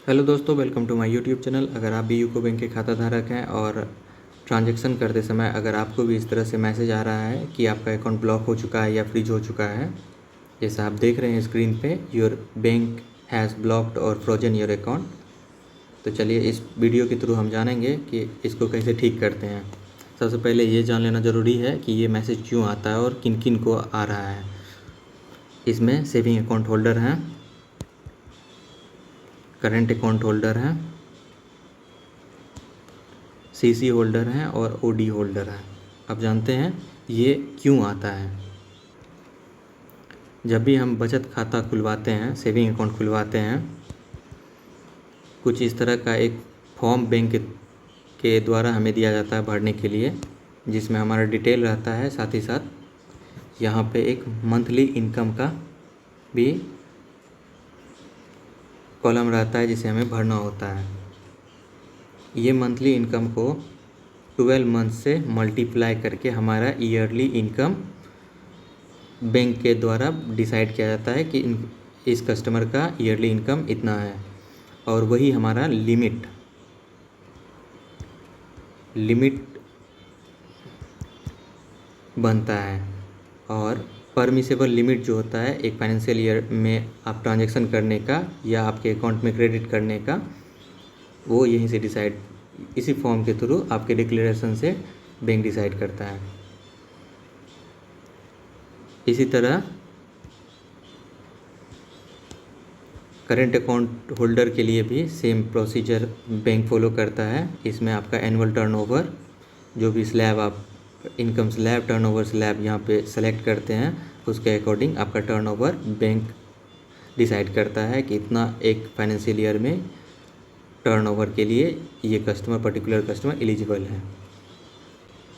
Hello दोस्तों, welcome to my YouTube channel. अगर आप भी यूको बैंक के खाता धारक हैं और ट्रांजैक्शन करते समय अगर आपको भी इस तरह से मैसेज आ रहा है कि आपका अकाउंट ब्लॉक हो चुका है या फ्रीज हो चुका है, जैसा आप देख रहे हैं स्क्रीन पे, योर बैंक हैज़ ब्लॉक्ड और फ्रोजन योर अकाउंट। तो चलिए इस वीडियो के थ्रू हम जानेंगे कि इसको कैसे ठीक करते हैं। सबसे पहले ये जान लेना ज़रूरी है कि ये मैसेज क्यों आता है और किन किन को आ रहा है। इसमें सेविंग अकाउंट होल्डर हैं, करंट अकाउंट होल्डर हैं, सीसी होल्डर हैं और ओडी होल्डर हैं। अब जानते हैं ये क्यों आता है। जब भी हम बचत खाता खुलवाते हैं, सेविंग अकाउंट खुलवाते हैं, कुछ इस तरह का एक फॉर्म बैंक के द्वारा हमें दिया जाता है भरने के लिए, जिसमें हमारा डिटेल रहता है। साथ ही साथ यहाँ पे एक मंथली इनकम का भी कॉलम रहता है जिसे हमें भरना होता है। ये मंथली इनकम को 12 मंथ से मल्टीप्लाई करके हमारा ईयरली इनकम बैंक के द्वारा डिसाइड किया जाता है कि इस कस्टमर का ईयरली इनकम इतना है, और वही हमारा लिमिट बनता है। और परमिसेबल लिमिट जो होता है एक फाइनेंशियल ईयर में आप ट्रांजैक्शन करने का या आपके अकाउंट में क्रेडिट करने का, वो यहीं से डिसाइड, इसी फॉर्म के थ्रू आपके डिक्लेरेशन से बैंक डिसाइड करता है। इसी तरह करंट अकाउंट होल्डर के लिए भी सेम प्रोसीजर बैंक फॉलो करता है। इसमें आपका एनुअल टर्नओवर, जो भी स्लैब आप इनकम स्लैब, टर्नओवर स्लैब यहाँ पे सेलेक्ट करते हैं, उसके अकॉर्डिंग आपका टर्नओवर बैंक डिसाइड करता है कि इतना एक फाइनेंशियल ईयर में टर्नओवर के लिए ये कस्टमर, पर्टिकुलर कस्टमर एलिजिबल है।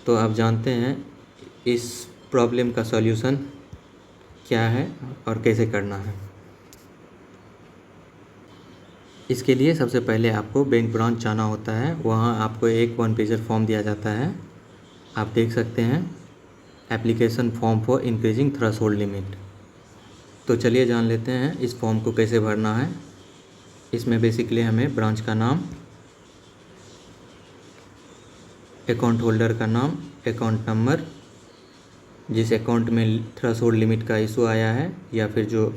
तो आप जानते हैं इस प्रॉब्लम का सॉल्यूशन क्या है और कैसे करना है। इसके लिए सबसे पहले आपको बैंक ब्रांच जाना होता है। वहाँ आपको एक 1 पेजर फॉर्म दिया जाता है, आप देख सकते हैं, application form for increasing threshold limit. तो चलिए जान लेते हैं इस फॉर्म को कैसे भरना है। इसमें बेसिकली हमें ब्रांच का नाम, अकाउंट होल्डर का नाम, अकाउंट नंबर, जिस अकाउंट में थ्रेशोल्ड लिमिट का इशू आया है या फिर जो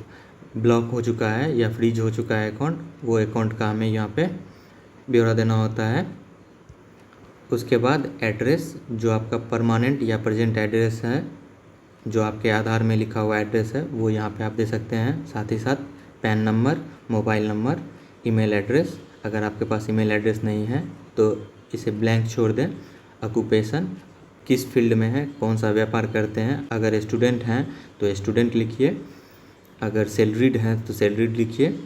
ब्लॉक हो चुका है या फ्रीज हो चुका है अकाउंट, वो अकाउंट का हमें यहाँ पे ब्यौरा देना होता है। उसके बाद एड्रेस, जो आपका परमानेंट या प्रेजेंट एड्रेस है, जो आपके आधार में लिखा हुआ एड्रेस है, वो यहाँ पे आप दे सकते हैं। साथ ही साथ pan number, mobile number, email address. अगर आपके पास ईमेल एड्रेस नहीं है तो इसे ब्लैंक छोड़ दें। ऑक्यूपेशन, किस फील्ड में है, कौन सा व्यापार करते हैं। अगर स्टूडेंट हैं तो स्टूडेंट लिखिए, अगर सैलरीड हैं तो सैलरीड लिखिए,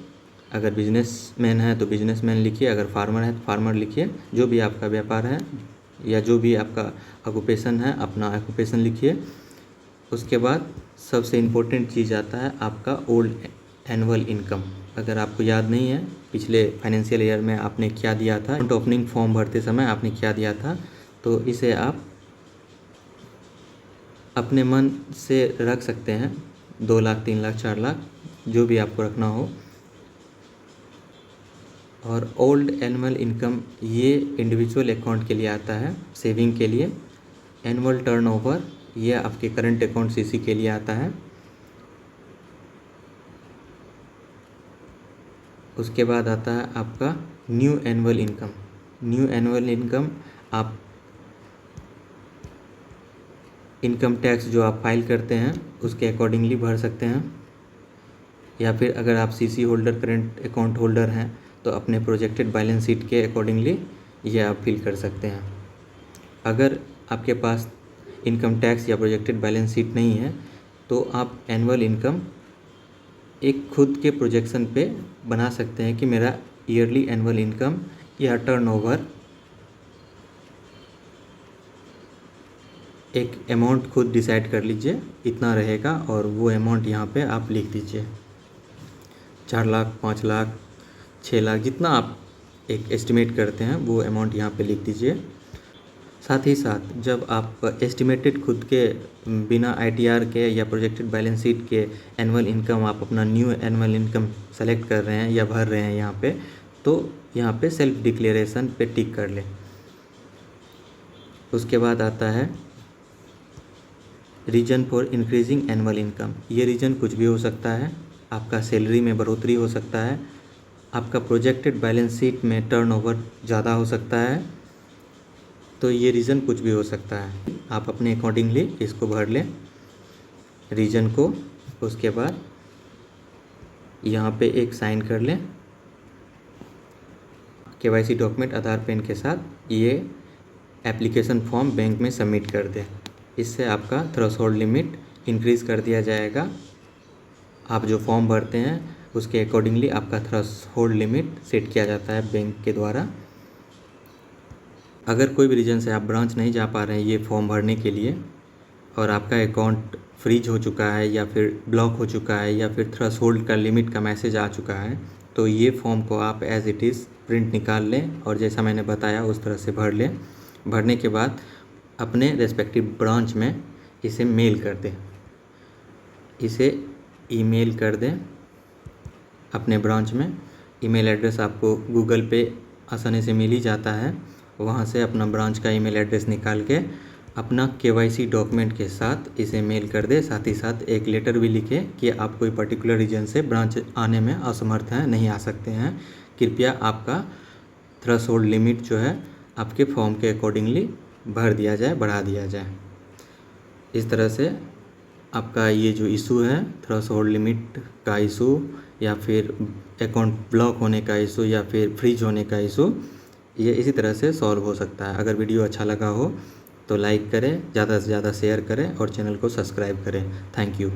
अगर बिजनेसमैन है तो बिजनेसमैन लिखिए, अगर फार्मर है तो फार्मर लिखिए। जो भी आपका व्यापार है या जो भी आपका ऑक्यूपेशन है, अपना ऑक्यूपेशन लिखिए। उसके बाद सबसे इम्पोर्टेंट चीज़ आता है आपका ओल्ड एनुअल इनकम। अगर आपको याद नहीं है पिछले फाइनेंशियल ईयर में आपने क्या दिया था, अकाउंट ओपनिंग फॉर्म भरते समय आपने क्या दिया था, तो इसे आप अपने मन से रख सकते हैं। 2 लाख, 3 लाख, 4 लाख, जो भी आपको रखना हो। और ओल्ड एनुअल इनकम ये इंडिविजुअल अकाउंट के लिए आता है, सेविंग के लिए। एनुअल टर्नओवर ये आपके करंट अकाउंट सीसी के लिए आता है। उसके बाद आता है आपका new annual income. New annual income आप इनकम टैक्स जो आप फाइल करते हैं उसके अकॉर्डिंगली भर सकते हैं, या फिर अगर आप CC holder, current account holder हैं, तो अपने प्रोजेक्टेड बैलेंस शीट के अकॉर्डिंगली ये आप फिल कर सकते हैं। अगर आपके पास इनकम टैक्स या प्रोजेक्टेड बैलेंस शीट नहीं है तो आप एनुअल इनकम एक खुद के प्रोजेक्शन पे बना सकते हैं कि मेरा ईयरली एनुअल इनकम या टर्नओवर, एक अमाउंट खुद डिसाइड कर लीजिए इतना रहेगा, और वो अमाउंट यहाँ पे आप लिख दीजिए। 4 लाख, 5 लाख, 6 लाख, जितना आप एक एस्टिमेट करते हैं वो अमाउंट यहाँ पे लिख दीजिए। साथ ही साथ जब आप एस्टिमेटेड खुद के बिना आईटीआर के या प्रोजेक्टेड बैलेंस शीट के एनुअल इनकम, आप अपना न्यू एनुअल इनकम सेलेक्ट कर रहे हैं या भर रहे हैं यहाँ पे, तो यहाँ पे सेल्फ डिक्लेरेशन पे टिक कर लें। उसके बाद आता है reason for increasing annual income. ये रीजन कुछ भी हो सकता है, आपका सैलरी में बढ़ोतरी हो सकता है, आपका प्रोजेक्टेड बैलेंस शीट में टर्नओवर ज़्यादा हो सकता है, तो ये रीज़न कुछ भी हो सकता है। आप अपने अकॉर्डिंगली इसको भर लें रीजन को। उसके बाद यहाँ पे एक साइन कर लें। केवाईसी डॉक्यूमेंट आधार पेन के साथ ये एप्लीकेशन फॉर्म बैंक में सबमिट कर दें। इससे आपका थ्रेशोल्ड लिमिट इंक्रीज़ कर दिया जाएगा। आप जो फॉर्म भरते हैं उसके अकॉर्डिंगली आपका थ्रेशोल्ड लिमिट सेट किया जाता है बैंक के द्वारा। अगर कोई भी रीज़न से आप ब्रांच नहीं जा पा रहे हैं ये फॉर्म भरने के लिए, और आपका अकाउंट फ्रीज हो चुका है या फिर ब्लॉक हो चुका है या फिर थ्रेशोल्ड का लिमिट का मैसेज आ चुका है, तो ये फॉर्म को आप एज़ इट इज़ प्रिंट निकाल लें और जैसा मैंने बताया उस तरह से भर लें। भरने के बाद अपने रेस्पेक्टिव ब्रांच में इसे मेल कर दें। इसे ईमेल कर दें अपने ब्रांच में। ईमेल एड्रेस आपको गूगल पे आसानी से मिल ही जाता है, वहाँ से अपना ब्रांच का ईमेल एड्रेस निकाल के अपना केवाईसी डॉक्यूमेंट के साथ इसे मेल कर दे। साथ ही साथ एक लेटर भी लिखे कि आप कोई पर्टिकुलर रीजन से ब्रांच आने में असमर्थ हैं, नहीं आ सकते हैं, कृपया आपका थ्रेशोल्ड लिमिट जो है आपके फॉर्म के अकॉर्डिंगली भर दिया जाए, बढ़ा दिया जाए। इस तरह से आपका ये जो इशू है थ्रेशोल्ड लिमिट का इशू या फिर अकाउंट ब्लॉक होने का इशू या फिर फ्रीज होने का इशू, ये इसी तरह से सॉल्व हो सकता है। अगर वीडियो अच्छा लगा हो तो लाइक करें, ज़्यादा से ज़्यादा शेयर करें और चैनल को सब्सक्राइब करें। Thank you.